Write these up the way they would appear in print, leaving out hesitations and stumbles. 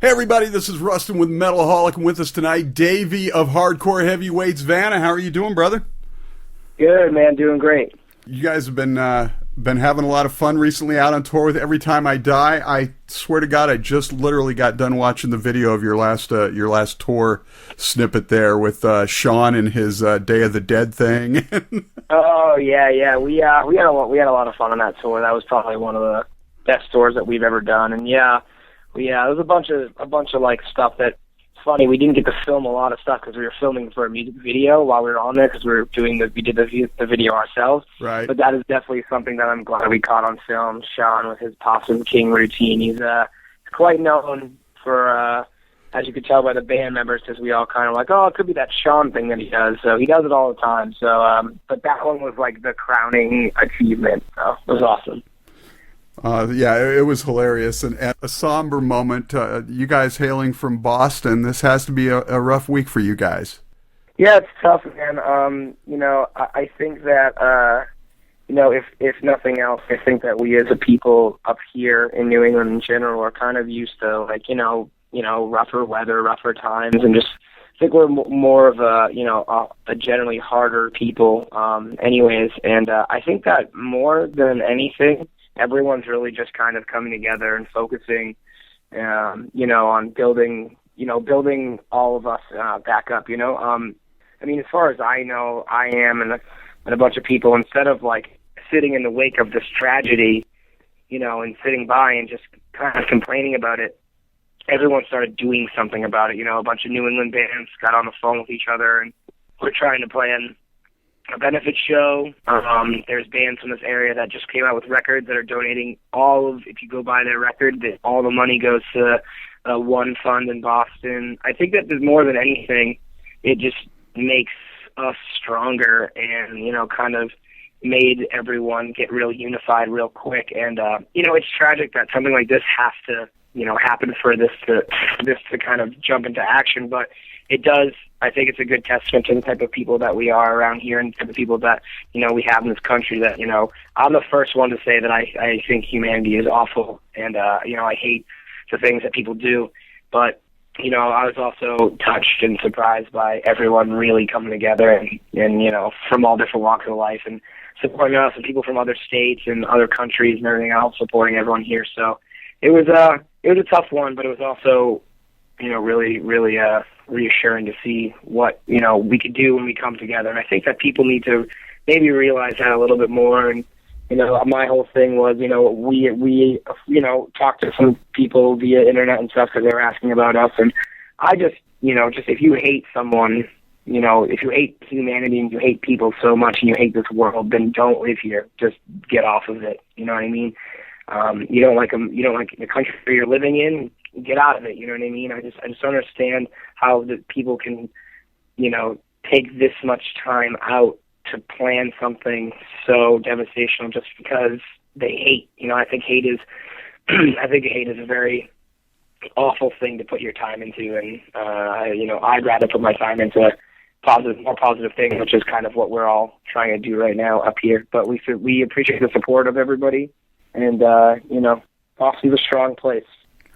Hey everybody, this is Rustin with Metalaholic, and with us tonight, Davey of Hardcore Heavyweights. Vanna, how are you doing, brother? Good, man. Doing great. You guys have been having a lot of fun recently out on tour with Every Time I Die. I swear to God, I just literally got done watching the video of your last tour snippet there with Sean and his Day of the Dead thing. Oh yeah. We had a lot of fun on that tour. That was probably one of the best tours that we've ever done. And yeah, there was a bunch of like stuff that. It's funny, we didn't get to film a lot of stuff because we were filming for a music video while we were on there because we did the video ourselves. Right. But that is definitely something that I'm glad we caught on film. Sean with his Possum King routine. He's quite known for, as you could tell by the band members, because we all kind of like, oh, it could be that Sean thing that he does. So he does it all the time. So, but that one was like the crowning achievement. So it was awesome. Yeah, it was hilarious and a somber moment. You guys hailing from Boston, this has to be a rough week for you guys. Yeah, it's tough, man. I think that, if nothing else, I think that we as a people up here in New England in general are kind of used to, like, rougher weather, rougher times, and just I think we're more of a generally harder people anyways. And I think that more than anything, everyone's really just kind of coming together and focusing, on building all of us back up. As far as I know, I am and a bunch of people, instead of like sitting in the wake of this tragedy, and sitting by and just kind of complaining about it, everyone started doing something about it. A bunch of New England bands got on the phone with each other, and we're trying to plan a benefit show. There's bands from this area that just came out with records that are donating if you go buy their record, that all the money goes to one fund in Boston. I think that there's more than anything, it just makes us stronger and, kind of made everyone get real unified real quick. And, it's tragic that something like this has to, happen for this to kind of jump into action, but it does. I think it's a good testament to the type of people that we are around here and the type of people that, we have in this country that, I'm the first one to say that I think humanity is awful and, I hate the things that people do. But, I was also touched and surprised by everyone really coming together and from all different walks of life and supporting us, and people from other states and other countries and everything else supporting everyone here. So it was a tough one, but it was also, really, really reassuring to see what, we could do when we come together. And I think that people need to maybe realize that a little bit more. And, my whole thing was, we talked to some people via internet and stuff because they were asking about us. And I just if you hate someone, if you hate humanity and you hate people so much and you hate this world, then don't live here. Just get off of it. You know what I mean? You don't like them. You don't like the country you're living in. Get out of it. You know what I mean? I just don't understand how the people can, take this much time out to plan something so devastational just because they hate. I think hate is, a very awful thing to put your time into, and I'd rather put my time into more positive things, which is kind of what we're all trying to do right now up here. But we appreciate the support of everybody. And, Boston's a strong place.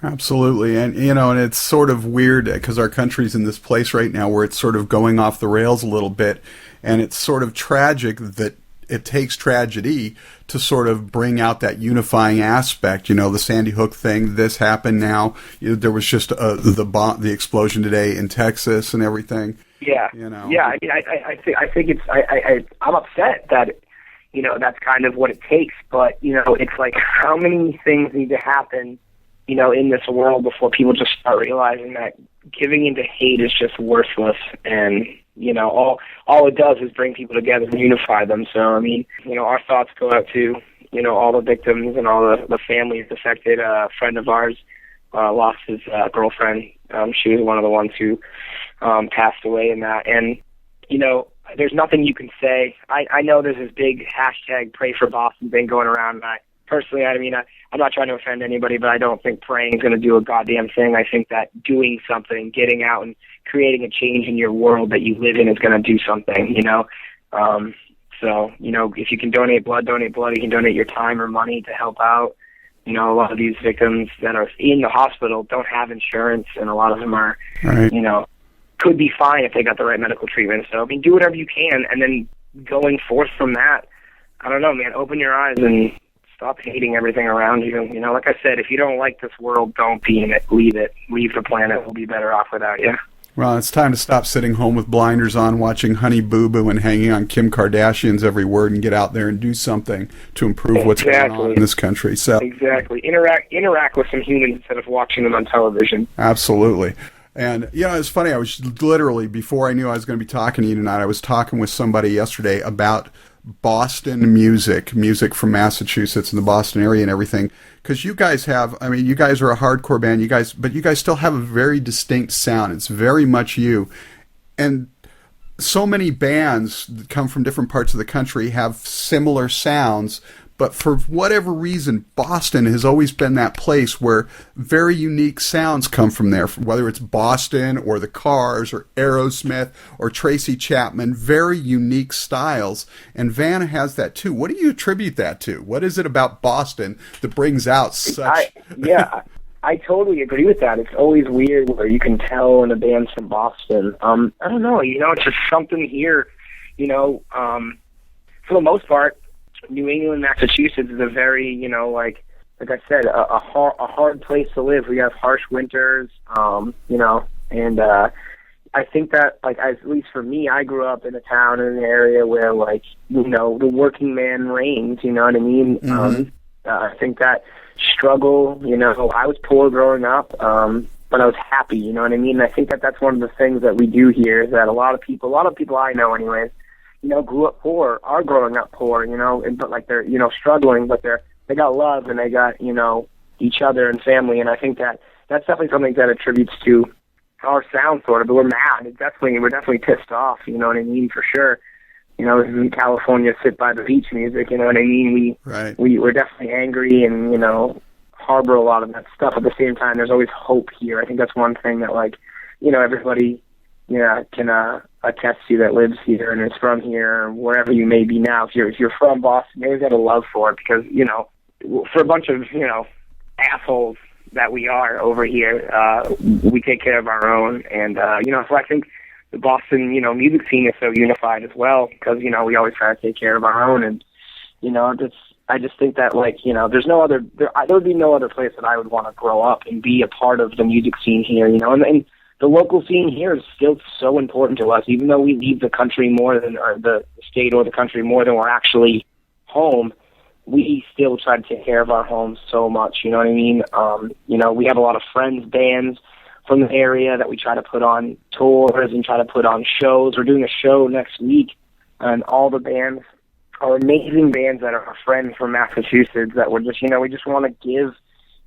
Absolutely. And, and it's sort of weird because our country's in this place right now where it's sort of going off the rails a little bit. And it's sort of tragic that it takes tragedy to sort of bring out that unifying aspect. The Sandy Hook thing, this happened now. There was just the explosion today in Texas and everything. Yeah. Yeah. I mean, I think I'm upset that, that's kind of what it takes. But, it's like how many things need to happen, in this world before people just start realizing that giving into hate is just worthless. And, all it does is bring people together and unify them. So, I mean, our thoughts go out to, all the victims and all the families affected. A friend of ours lost his girlfriend. She was one of the ones who passed away in that. And, there's nothing you can say. I know there's this big hashtag Pray for Boston thing going around. And personally, I'm not trying to offend anybody, but I don't think praying is going to do a goddamn thing. I think that doing something, getting out and creating a change in your world that you live in is going to do something, So, if you can donate blood, donate blood. You can donate your time or money to help out. You know, a lot of these victims that are in the hospital don't have insurance, and a lot of them are, Right. you know, could be fine if they got the right medical treatment. So, I mean, do whatever you can, and then going forth from that, I don't know, man, open your eyes and stop hating everything around you. You know, like I said, if you don't like this world, don't be in it. Leave it. Leave the planet. We'll be better off without you. Well, it's time to stop sitting home with blinders on, watching Honey Boo Boo and hanging on Kim Kardashian's every word, and get out there and do something to improve what's going on in this country. So exactly. Interact with some humans instead of watching them on television. Absolutely. And, you know, it's funny. I was literally, before I knew I was going to be talking to you tonight, I was talking with somebody yesterday about Boston music from Massachusetts and the Boston area and everything. Because you guys have, I mean, you guys are a hardcore band, but you guys still have a very distinct sound. It's very much you. And so many bands that come from different parts of the country have similar sounds, but for whatever reason, Boston has always been that place where very unique sounds come from there, whether it's Boston or the Cars or Aerosmith or Tracy Chapman, very unique styles. And Vanna has that too. What do you attribute that to? What is it about Boston that brings out such... I totally agree with that. It's always weird where you can tell when a band's from Boston. I don't know, you know, it's just something here, you know, for the most part, New England, Massachusetts is a very, you know, like I said, a hard place to live. We have harsh winters, you know, and I think that, like, at least for me, I grew up in a town in an area where, like, you know, the working man reigns, you know what I mean? Mm-hmm. I think that struggle, you know, I was poor growing up, but I was happy, you know what I mean? And I think that that's one of the things that we do here is that a lot of people I know anyways, you know, grew up poor, are growing up poor, you know, but like they're, you know, struggling, but they got love and they got, you know, each other and family. And I think that that's definitely something that attributes to our sound sort of, but we're mad. We're definitely pissed off, you know what I mean, for sure. You know, this is in California, sit by the beach music, you know what I mean? We're definitely angry and, you know, harbor a lot of that stuff. At the same time, there's always hope here. I think that's one thing that, like, you know, everybody, you know, can attest to that lives here and is from here, or wherever you may be now. If you're from Boston, you always got a love for it because, you know, for a bunch of, you know, assholes that we are over here, we take care of our own. And, you know, so I think the Boston, you know, music scene is so unified as well because, you know, we always try to take care of our own. And, you know, I just think that, like, you know, there would be no other place that I would want to grow up and be a part of the music scene here, you know, and the local scene here is still so important to us, even though we leave the country more than, or the state or the country more than we're actually home. We still try to take care of our homes so much, you know what I mean? You know, we have a lot of friends, bands from the area that we try to put on tours and try to put on shows. We're doing a show next week, and all the bands are amazing bands that are our friends from Massachusetts that we're just, you know, we just want to give,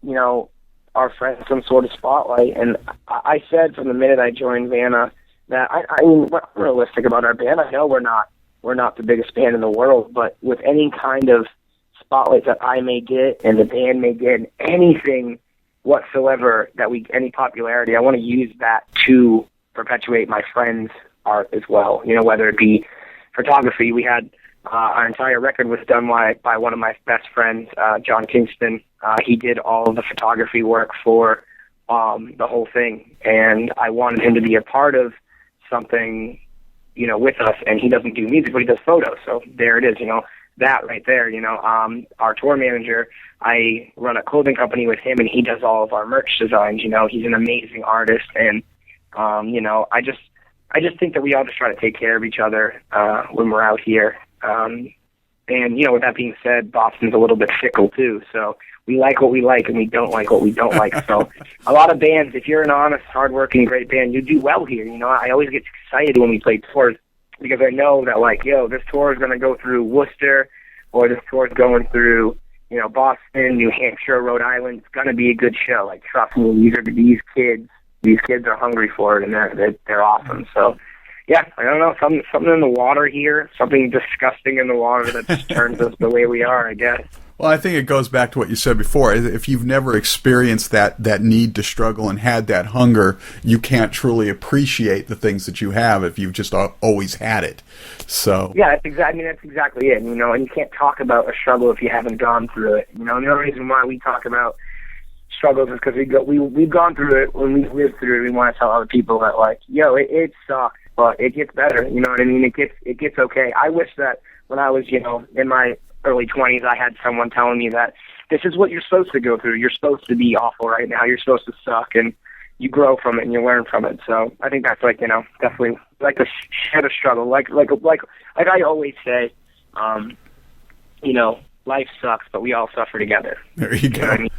you know, our friends some sort of spotlight. And I said from the minute I joined Vanna that I mean, we're realistic about our band. I know we're not the biggest band in the world, but with any kind of spotlight that I may get and the band may get, and anything whatsoever that any popularity, I want to use that to perpetuate my friends' art as well. You know, whether it be photography. We had our entire record was done by one of my best friends, John Kingston. He did all of the photography work for the whole thing, and I wanted him to be a part of something, you know, with us. And he doesn't do music, but he does photos. So there it is, you know, that right there. You know, our tour manager, I run a clothing company with him, and he does all of our merch designs. You know, he's an amazing artist, and you know, I just think that we all just try to take care of each other when we're out here. And, you know, with that being said, Boston's a little bit fickle, too. So we like what we like, and we don't like what we don't like. So a lot of bands, if you're an honest, hardworking, great band, you do well here. You know, I always get excited when we play tours because I know that, like, yo, this tour is going to go through Worcester, or this tour is going through, you know, Boston, New Hampshire, Rhode Island. It's going to be a good show. Like, trust me, these kids. These kids are hungry for it, and they're awesome. So, yeah, I don't know, something in the water here, something disgusting in the water that just turns us the way we are, I guess. Well, I think it goes back to what you said before. If you've never experienced that need to struggle and had that hunger, you can't truly appreciate the things that you have if you've just always had it. So yeah, that's exactly. I mean, that's exactly it. And you can't talk about a struggle if you haven't gone through it. And the only reason why we talk about struggles is because we've gone through it. When we've lived through it, we want to tell other people that, like, yo, it sucks, but it gets better. You know what I mean? It gets okay. I wish that when I was, in my early 20s, I had someone telling me that this is what you're supposed to go through. You're supposed to be awful right now. You're supposed to suck, and you grow from it and you learn from it. So I think that's definitely like a share a struggle. Like I always say, life sucks, but we all suffer together. There you go. Know what I mean?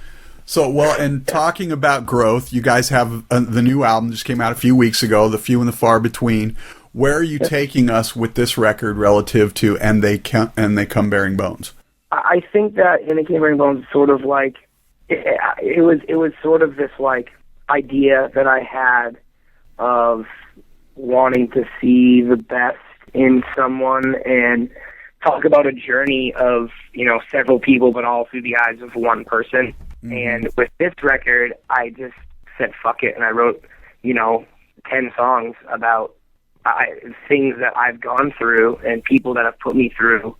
So, well, and talking about growth, you guys have the new album just came out a few weeks ago, The Few and the Far Between. Where are you taking us with this record relative to And They Come Bearing Bones? I think that And They Come Bearing Bones is sort of like it was sort of this like idea that I had of wanting to see the best in someone and talk about a journey of several people, but all through the eyes of one person. Mm-hmm. And with this record, I just said fuck it, and I wrote 10 songs about things that I've gone through and people that have put me through.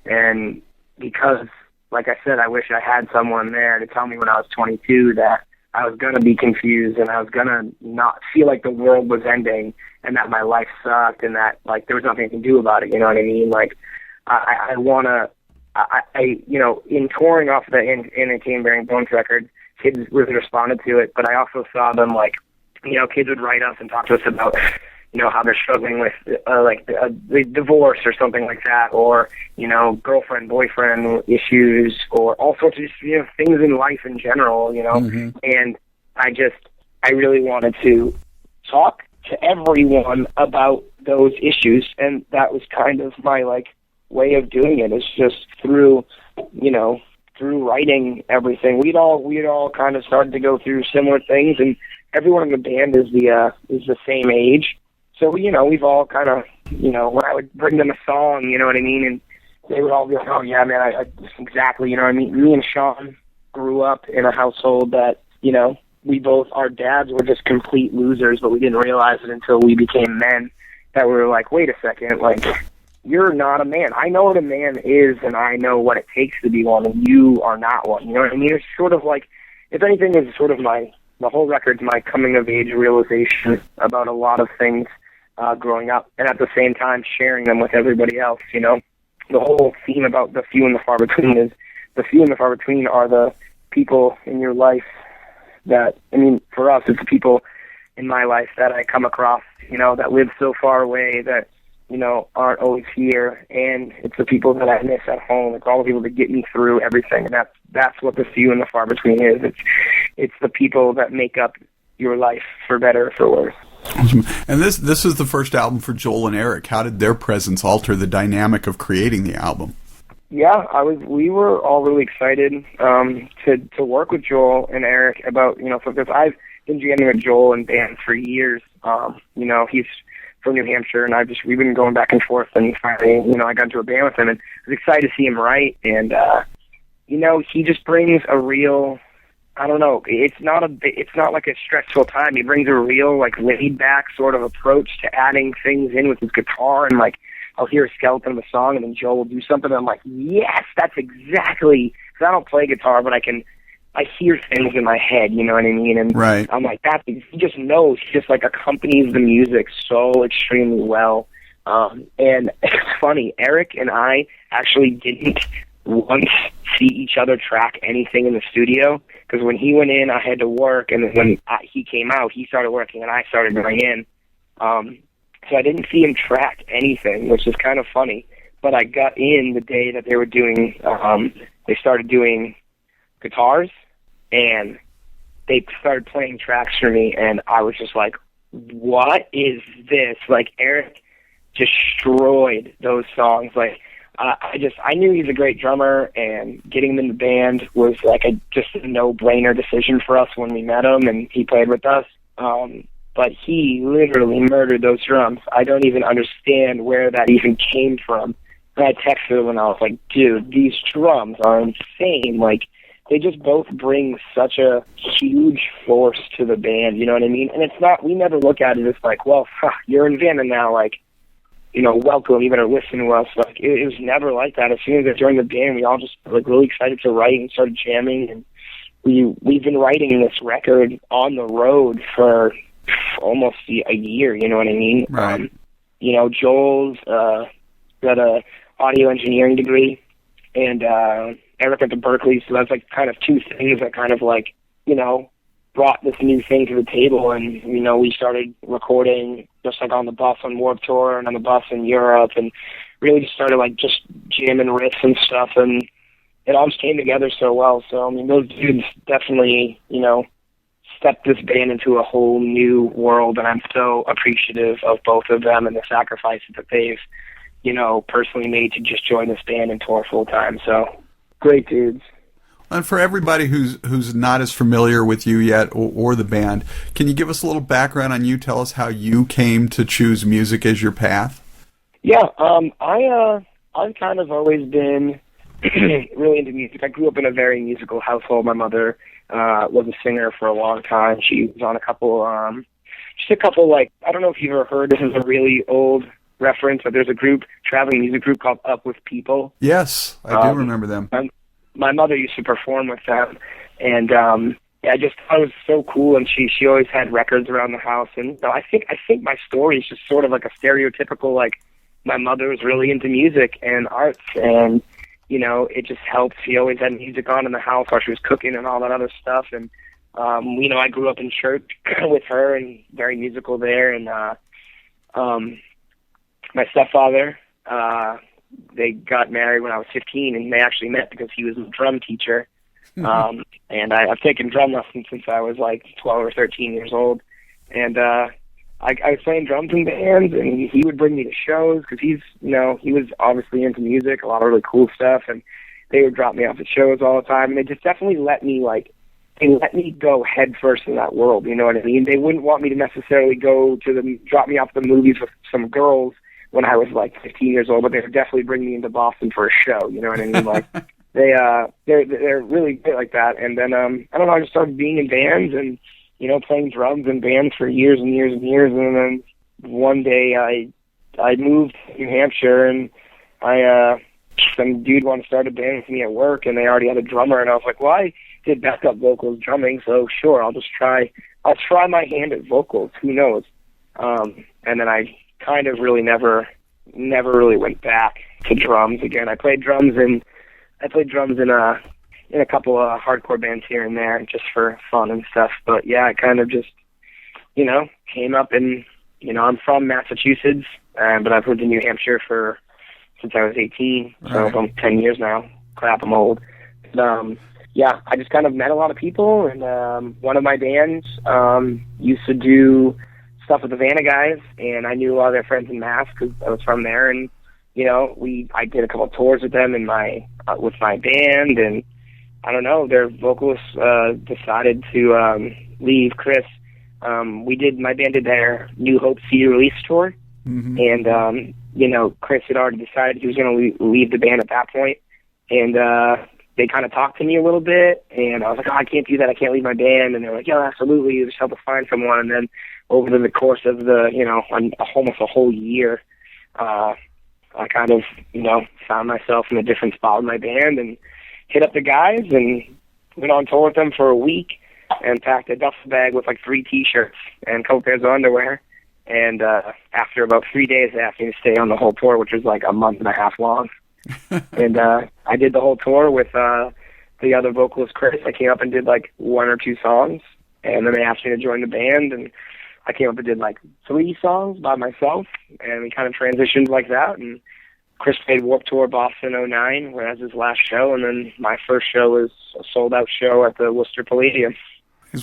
And because, like I said, I wish I had someone there to tell me when I was 22 that I was going to be confused and I was going to not feel like the world was ending and that my life sucked and that, like, there was nothing I can do about it. You know what I mean? Like, I want to, in touring off the And They Came Bearing Bones record, kids really responded to it, but I also saw them, like, kids would write us and talk to us about how they're struggling with the divorce or something like that, or girlfriend boyfriend issues, or all sorts of things in life in general. Mm-hmm. And I really wanted to talk to everyone about those issues, and that was kind of my way of doing it. Is just through writing everything. We'd all kind of started to go through similar things, and everyone in the band is the same age. So, we've all kind of, when I would bring them a song, you know what I mean? And they would all be like, oh, yeah, man, I exactly, you know what I mean? Me and Sean grew up in a household that, we both, our dads were just complete losers, but we didn't realize it until we became men, that we were like, wait a second, like, you're not a man. I know what a man is, and I know what it takes to be one, and you are not one. You know what I mean? It's sort of like, if anything, it's sort of the whole record's my coming-of-age realization about a lot of things growing up, and at the same time sharing them with everybody else. The whole theme about the few and the far between is the few and the far between are the people in your life that, for us, it's the people in my life that I come across, that live so far away that, aren't always here, and it's the people that I miss at home. It's all the people that get me through everything, and that's what the few and the far between is. It's the people that make up your life, for better or for worse. Awesome. And this is the first album for Joel and Eric. How did their presence alter the dynamic of creating the album? Yeah, we were all really excited to work with Joel and Eric about, because I've been jamming with Joel in bands for years. He's from New Hampshire, and we've been going back and forth, and finally, I got into a band with him, and I was excited to see him write, and, he just brings a real, I don't know, it's not like a stressful time. He brings a real, laid back sort of approach to adding things in with his guitar, and I'll hear a skeleton of a song, and then Joel will do something, and I'm like, yes, that's exactly, because I don't play guitar, but I hear things in my head, you know what I mean? And right. I'm like, he just knows, he just accompanies the music so extremely well. And it's funny, Eric and I actually didn't once see each other track anything in the studio, because when he went in, I had to work, and then when he came out, he started working, and I started going in. So I didn't see him track anything, which is kind of funny. But I got in the day that they were doing, they started doing guitars, and they started playing tracks for me, and I was just like, what is this? Eric destroyed those songs. I knew he's a great drummer, and getting him in the band was just a no-brainer decision for us when we met him, and he played with us. But he literally murdered those drums. I don't even understand where that even came from. And I texted him and I was like, dude, these drums are insane. Like, they just both bring such a huge force to the band, you know what I mean? And it's not, we never look at it as like, well, you're in Vanna now, like, you know, welcome, you better listen to us. Like, it was never like that. As soon as I joined the band, we all just, like, really excited to write and started jamming. And we've been writing this record on the road for almost a year, you know what I mean? Right. You know, Joel's got a audio engineering degree, and Eric went to Berkeley, so that's, like, kind of two things that kind of, like, you know, brought this new thing to the table. And, you know, we started recording just, like, on the bus on Warped Tour and on the bus in Europe, and really just started, like, just jamming riffs and stuff, and it all just came together so well. So, I mean, those dudes definitely, you know, stepped this band into a whole new world, and I'm so appreciative of both of them and the sacrifices that they've, you know, personally made to just join this band and tour full time. So, great dudes. And for everybody who's not as familiar with you yet or the band, can you give us a little background on you? Tell us how you came to choose music as your path. Yeah, I've kind of always been really into music. I grew up in a very musical household. My mother was a singer for a long time. She was on a couple, like, I don't know if you've ever heard, this is a really old reference, but there's a traveling music group called Up With People. Yes, I do remember them. My mother used to perform with them, and yeah, I just thought it was so cool. And she always had records around the house. And so I think my story is just sort of like a stereotypical, like, my mother was really into music and arts, and, you know, it just helped. She always had music on in the house while she was cooking and all that other stuff. And you know, I grew up in church with her and very musical there. And my stepfather, they got married when I was 15, and they actually met because he was a drum teacher. And I've taken drum lessons since I was like 12 or 13 years old. And I was playing drums in bands, and he would bring me to shows because he was obviously into music, a lot of really cool stuff, and they would drop me off at shows all the time. And they just definitely let me go head first in that world, you know what I mean? They wouldn't want me to necessarily drop me off the movies with some girls when I was like 15 years old, but they would definitely bring me into Boston for a show, you know what I mean? Like, they're really great like that. And then, I don't know, I just started being in bands and, you know, playing drums in bands for years and years and years. And then one day I moved to New Hampshire, and some dude wanted to start a band with me at work, and they already had a drummer. And I was like, well, I did backup vocals drumming, so sure, I'll try my hand at vocals. Who knows? And then I kind of really never really went back to drums again. I played drums in a couple of hardcore bands here and there just for fun and stuff. But yeah, I kind of just, you know, came up and, you know, I'm from Massachusetts, but I've lived in New Hampshire since I was 18, so right. I'm 10 years now. Crap, I'm old. But, yeah, I just kind of met a lot of people, and one of my bands used to do stuff with the Vanna guys, and I knew a lot of their friends in Mass because I was from there. And, you know, I did a couple of tours with them with my band, and I don't know, their vocalist decided to leave. Chris, my band did their New Hope CD release tour, and you know, Chris had already decided he was going to leave the band at that point, and they kind of talked to me a little bit, and I was like, oh, I can't do that, I can't leave my band. And they were like, yeah, absolutely, just help us find someone. And then over the course of almost a whole year, I kind of, you know, found myself in a different spot with my band and hit up the guys and went on tour with them for a week and packed a duffel bag with like 3 T-shirts and a couple pairs of underwear. And after about 3 days, they asked me to stay on the whole tour, which was like a month and a half long. And I did the whole tour with the other vocalist, Chris. I came up and did like 1 or 2 songs, and then they asked me to join the band, and I came up and did like 3 songs by myself, and we kind of transitioned like that. And Chris played Warped Tour Boston '09, where that was his last show, and then my first show was a sold-out show at the Worcester Palladium.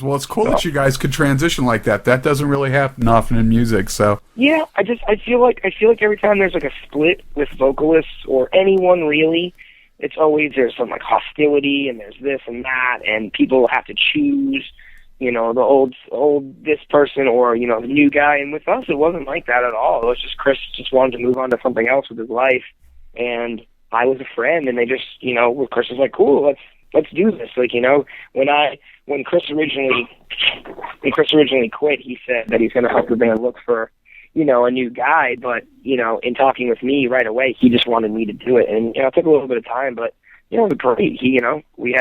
Well, it's cool that you guys could transition like that. That doesn't really happen often in music, so. Yeah, I feel like every time there's like a split with vocalists or anyone really, it's always there's some like hostility and there's this and that, and people have to choose, you know, the old this person or, you know, the new guy. And with us, it wasn't like that at all. It was just Chris just wanted to move on to something else with his life, and I was a friend, and they just, Chris was like, cool, let's do this. Like, when Chris originally quit, he said that he's going to help the band look for, a new guy. But, in talking with me right away, he just wanted me to do it. And, it took a little bit of time, but, it was great. We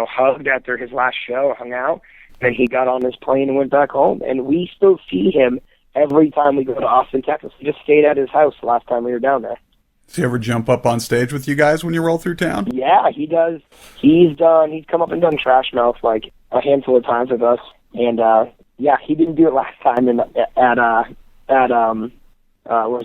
hugged after his last show, hung out, and then he got on his plane and went back home. And we still see him every time we go to Austin, Texas. We just stayed at his house the last time we were down there. Does he ever jump up on stage with you guys when you roll through town? Yeah, he does. He's come up and done Trash Mouth like a handful of times with us. And he didn't do it last time at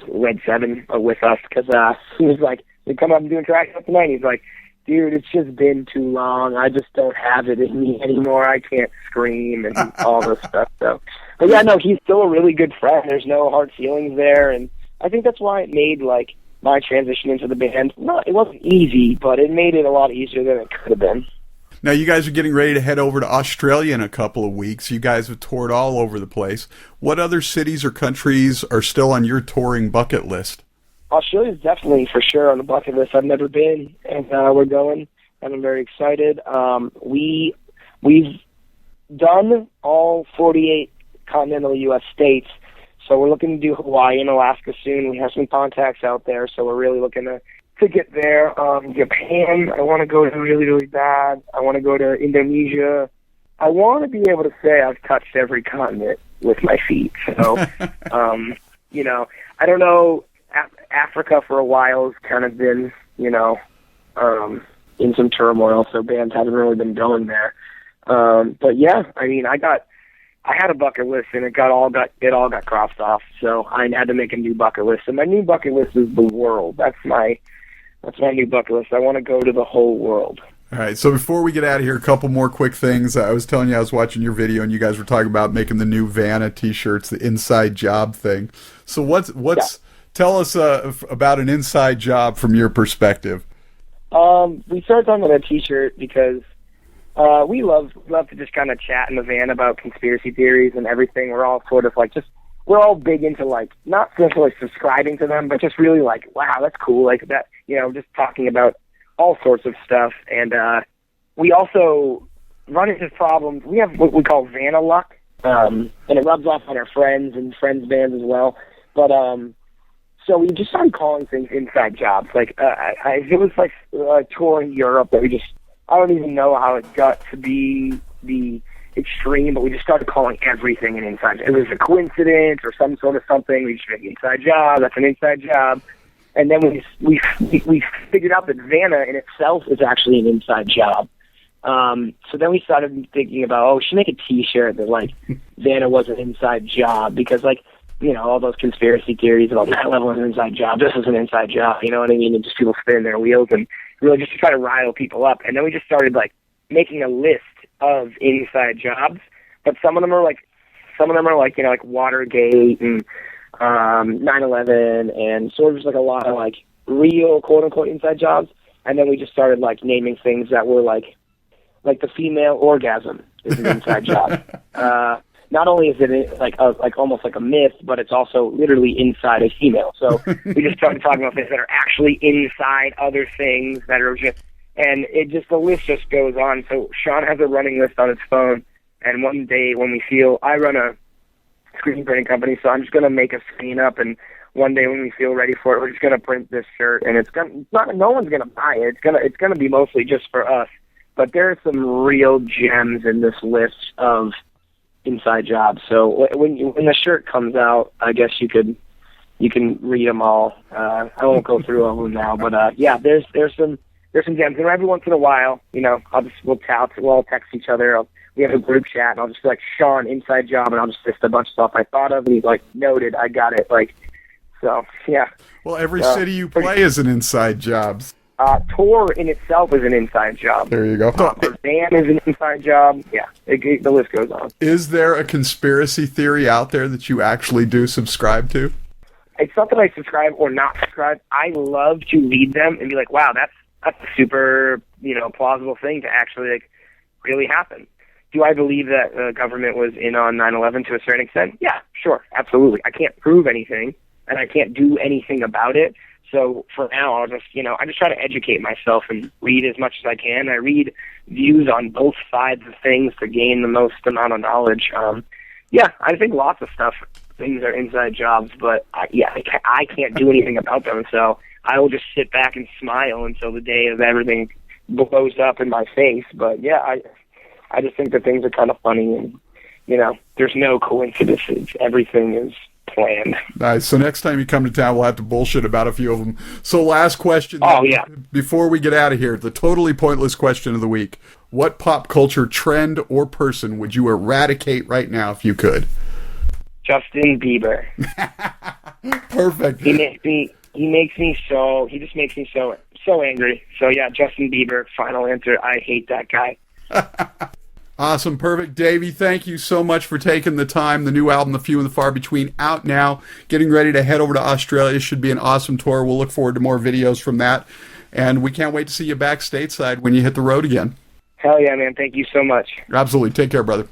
Red 7 with us, because he was like, we come up and doing Trash Mouth tonight. He's like, dude, it's just been too long. I just don't have it in me anymore. I can't scream and all this stuff. So, but yeah, no, he's still a really good friend. There's no hard feelings there, and I think that's why it made like my transition into the band. It wasn't easy, but it made it a lot easier than it could have been. Now, you guys are getting ready to head over to Australia in a couple of weeks. You guys have toured all over the place. What other cities or countries are still on your touring bucket list? Australia's definitely for sure on the bucket list. I've never been, and we're going, and I'm very excited. We've done all 48 continental U.S. states, so we're looking to do Hawaii and Alaska soon. We have some contacts out there, so we're really looking to get there. Japan, I want to go to really, really bad. I want to go to Indonesia. I want to be able to say I've touched every continent with my feet. So, I don't know. Africa for a while has kind of been, in some turmoil, so bands haven't really been going there. But yeah, I mean, I had a bucket list, and it all got crossed off. So I had to make a new bucket list, and my new bucket list is the world. That's my new bucket list. I want to go to the whole world. All right, so before we get out of here, a couple more quick things. I was telling you I was watching your video, and you guys were talking about making the new Vanna T-shirts, the inside job thing. So tell us about an inside job from your perspective. We started talking about a T-shirt because we love to just kind of chat in the van about conspiracy theories and everything. We're all sort of like we're all big into like not necessarily subscribing to them, but just really like, wow, that's cool, like that, just talking about all sorts of stuff. And we also run into problems. We have what we call Vanna luck, and it rubs off on our friends and friends' bands as well. But so we just started calling things inside jobs. Like it was like a tour in Europe that I don't even know how it got to be the extreme, but we just started calling everything an inside job. It was a coincidence or some sort of something. We just made an inside job. That's an inside job. And then we figured out that Vanna in itself is actually an inside job. So then we started thinking about, we should make a T-shirt that like Vanna was an inside job, because like, all those conspiracy theories about that level is an inside job. This is an inside job, you know what I mean? And just people spinning their wheels and really just to try to rile people up. And then we just started like making a list of inside jobs, but some of them are like like Watergate and 9/11 and sort of just like a lot of like real quote unquote inside jobs. And then we just started like naming things that were like the female orgasm is an inside job. Not only is it like almost like a myth, but it's also literally inside a female. So we just started talking about things that are actually inside other things that are just, and it just, the list just goes on. So Sean has a running list on his phone, and one day when we feel, I run a screen printing company, so I'm just going to make a screen up, and one day when we feel ready for it, we're just going to print this shirt, and no one's going to buy it. It's going to be mostly just for us. But there are some real gems in this list of inside jobs. So when the shirt comes out, I guess you can read them all. I won't go through all of them now, but there's some gems. And every once in a while, we'll all text each other. We have a group chat, and I'll just be like, Sean, inside job, and I'll just list a bunch of stuff I thought of, and he's like, noted, I got it. Like, so yeah. Well, every city you play is an inside job. Tour in itself is an inside job. There you go. Our band is an inside job. Yeah, the list goes on. Is there a conspiracy theory out there that you actually do subscribe to? It's not that I subscribe or not subscribe. I love to read them and be like, wow, that's a super, plausible thing to actually like really happen. Do I believe that the government was in on 9/11 to a certain extent? Yeah, sure, absolutely. I can't prove anything, and I can't do anything about it. So for now, I'll just, I just try to educate myself and read as much as I can. I read views on both sides of things to gain the most amount of knowledge. Yeah, I think lots of things are inside jobs, but I can't do anything about them. So I will just sit back and smile until the day of everything blows up in my face. But yeah, I just think that things are kind of funny, and there's no coincidences. Everything is planned. Nice. So next time you come to town, we'll have to bullshit about a few of them. So last question. Oh, yeah. Before we get out of here, the totally pointless question of the week. What pop culture trend or person would you eradicate right now if you could? Justin Bieber. Perfect. He just makes me so angry. So yeah, Justin Bieber, final answer. I hate that guy. Awesome. Perfect. Davey, thank you so much for taking the time. The new album, The Few and the Far Between, out now. Getting ready to head over to Australia. Should be an awesome tour. We'll look forward to more videos from that. And we can't wait to see you back stateside when you hit the road again. Hell yeah, man. Thank you so much. Absolutely. Take care, brother.